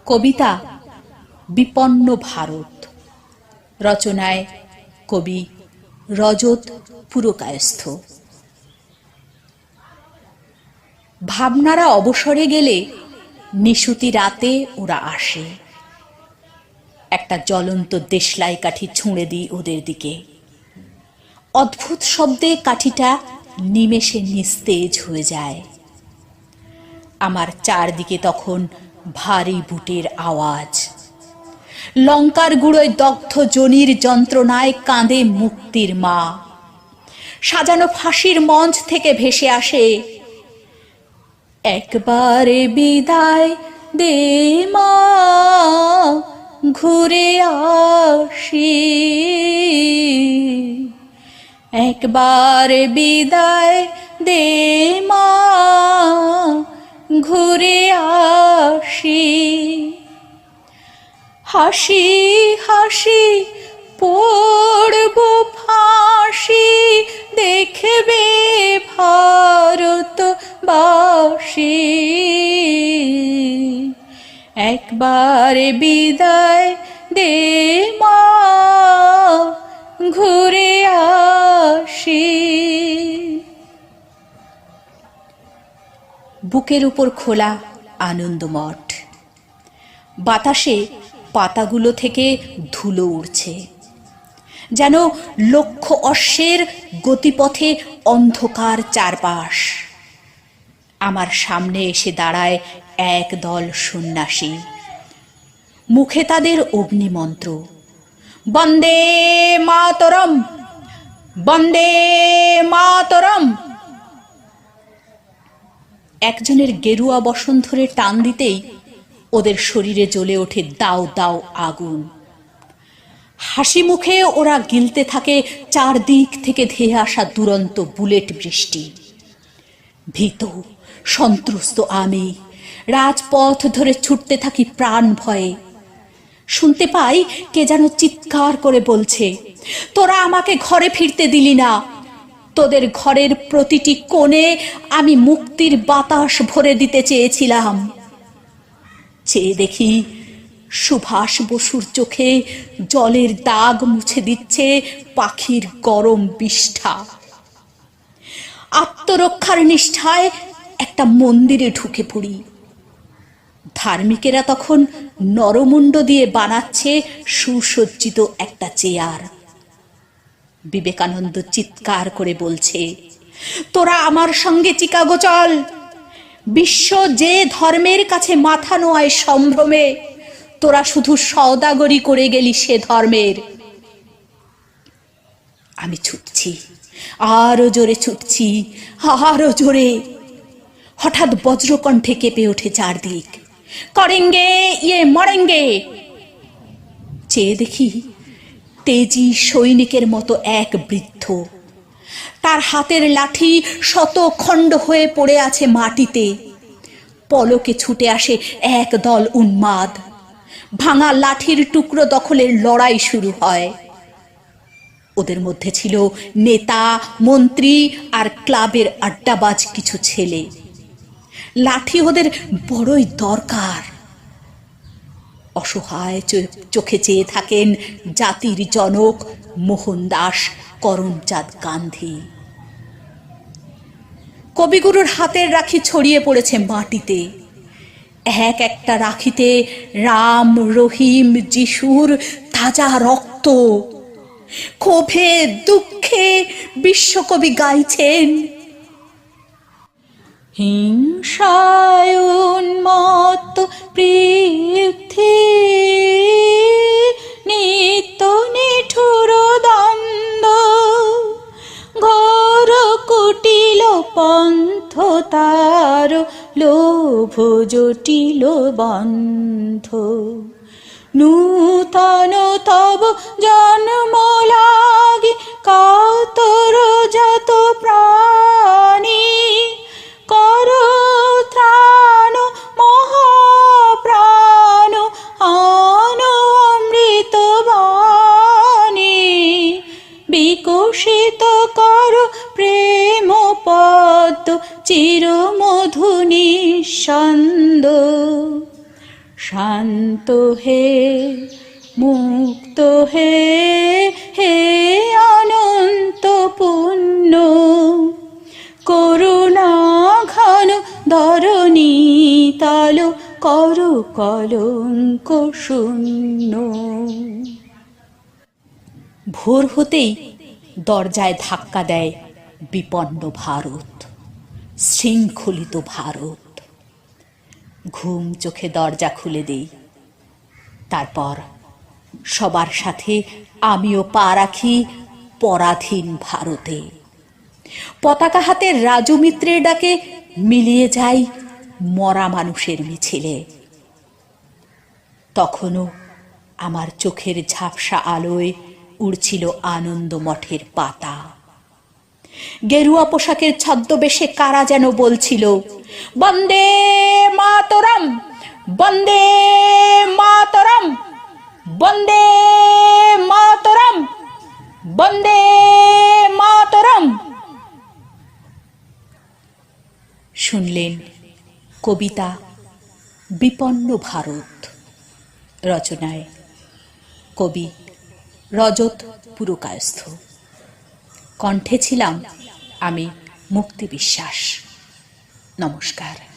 কবিতা বিপন্ন ভারত, রচনায় কবি রজত পুরকায়স্থ। ভাবনারা অবসরে গেলে নিশুতি রাতে ওরা আসে। একটা জ্বলন্ত দেশলাই কাঠি ছুঁড়ে দিই ওদের দিকে। অদ্ভুত শব্দে কাঠিটা নিমেষে নিস্তেজ হয়ে যায়। আমার চারদিকে তখন ভারী বুটের আওয়াজ। লঙ্কার গুঁড়োয় দগ্ধ জনির যন্ত্রণায় কাঁদে মুক্তির মা। সাজানো ফাঁসির মঞ্চ থেকে ভেসে আসে, একবারে বিদায় দে মা, ঘুরে আসি। একবারে বিদায় দে মা, ঘুরে আসি। হাসি হাসি পড়ব ফাঁসি, দেখবে ভারতবাসী। একবারে বিদায় দে মা, ঘুরে আসি। বুকের উপর খোলা আনন্দমঠ। বাতাসে পাতাগুলো থেকে ধুলো উড়ছে, যেন লক্ষ অশ্বের গতিপথে অন্ধকার চারপাশ। আমার সামনে এসে দাঁড়ায় এক দল সন্ন্যাসী। মুখে তাদের অগ্নিমন্ত্র, বন্দে মাতরম, বন্দে মাতরম। একজনের গেরুয়া বসন ধরে টান দিতেই ওদের শরীরে জ্বলে ওঠে দাও দাও আগুন। হাসি মুখে ওরা গিলতে থাকে চারদিক থেকে ধেয়ে আসা দুরন্ত বুলেট বৃষ্টি। ভীত সন্ত্রস্ত আমি রাজপথ ধরে ছুটতে থাকি প্রাণ ভয়ে। শুনতে পাই কে যেন চিৎকার করে বলছে, তোরা আমাকে ঘরে ফিরতে দিলি না। তোদের ঘরের প্রতিটি কোণে আমি মুক্তির বাতাস ভরে দিতে চেয়েছিলাম। চেয়ে দেখি সুভাষ বসুর চোখে জলের দাগ মুছে দিচ্ছে পাখির গরম বিষ্ঠা। আত্মরক্ষার নিষ্ঠায় একটা মন্দিরে ঢুকে পড়ি। ধার্মিকেরা তখন নরমুণ্ড দিয়ে বানাচ্ছে সুসজ্জিত একটা চেয়ার। বিবেকানন্দ চিৎকার করে বলছে, তোরা আমার সঙ্গে চিকাগো চল। বিশ্ব যে ধর্মের কাছে মাথা নোয়ায় সম্ভ্রমে, তোরা শুধু সওদাগরি করে গেলি সে ধর্মের। আমি ছুটছি, আরো জোরে ছুটছি, আরো জোরে। হঠাৎ বজ্রকণ্ঠে কেঁপে ওঠে চারদিক, করেঙ্গে ইয়ে মরেঙ্গে। চেয়ে দেখি তেজি সৈনিকের মতো এক বৃদ্ধ। তার হাতের লাঠি শত খণ্ড হয়ে পড়ে আছে মাটিতে। পলকে ছুটে আসে এক দল উন্মাদ। ভাঙা লাঠির টুকরো দখলের লড়াই শুরু হয়। ওদের মধ্যে ছিল নেতা, মন্ত্রী আর ক্লাবের আড্ডাবাজ কিছু ছেলে। লাঠি ওদের বড়ই দরকার। অসহায় চোখে চেয়ে থাকেন জাতির জনক মোহনদাস করমচাঁদ গান্ধী। কবিগুরুর হাতের রাখি ছড়িয়ে পড়েছে মাটিতে। এক একটা রাখিতে রাম, রহিম, যিশুর তাজা রক্ত। ক্ষোভে দুঃখে বিশ্বকবি গাইছেন, হিংসায় উন্মত্ত পৃথ্বী, নিত্য নিঠুর দ্বন্দ্ব, ঘোর কুটিল পন্থ তার, লোভ জটিল বন্ধ। নূতন তব জন্ম লাগি কাতর যত প্রাণী, কর ত্রাণ মহাপ্রাণ আন অমৃত বাণী, বিকশিত কর প্রেম পদ্ম চির মধু নিঃসন্দ। শান্ত হে মুক্ত হে, হে অনন্ত পুণ্য, করুণা ঘন ধরণী তল, করু কলঙ্ক শূন্য। ভোর হতেই দরজায় ধাক্কা দেয় বিপন্ন ভারত, শৃঙ্খলিত ভারত। ঘুম চোখে দরজা খুলে দেই। তারপর সবার সাথে আমিও পা রাখি পরাধীন ভারতে। পতাকা হাতে রাজু মিত্রের ডাকে মিলিয়ে যাই মরা মানুষের মিছিলে। তখনও আমার চোখের ঝাপসা আলোয় উড়ছিল আনন্দ মঠের পাতা। গেরুয়া পোশাকের ছদ্মবেশে কারা যেন বলছিল, বন্দে মাতরম, বন্দে মাতরম, বন্দে মাতরম, বন্দে মাতরম। শুনলেন কবিতা বিপন্ন ভারত, রচনায় কবি রজত পুরকায়স্থ। কণ্ঠে ছিলাম আমি মুক্তি বিশ্বাস। নমস্কার।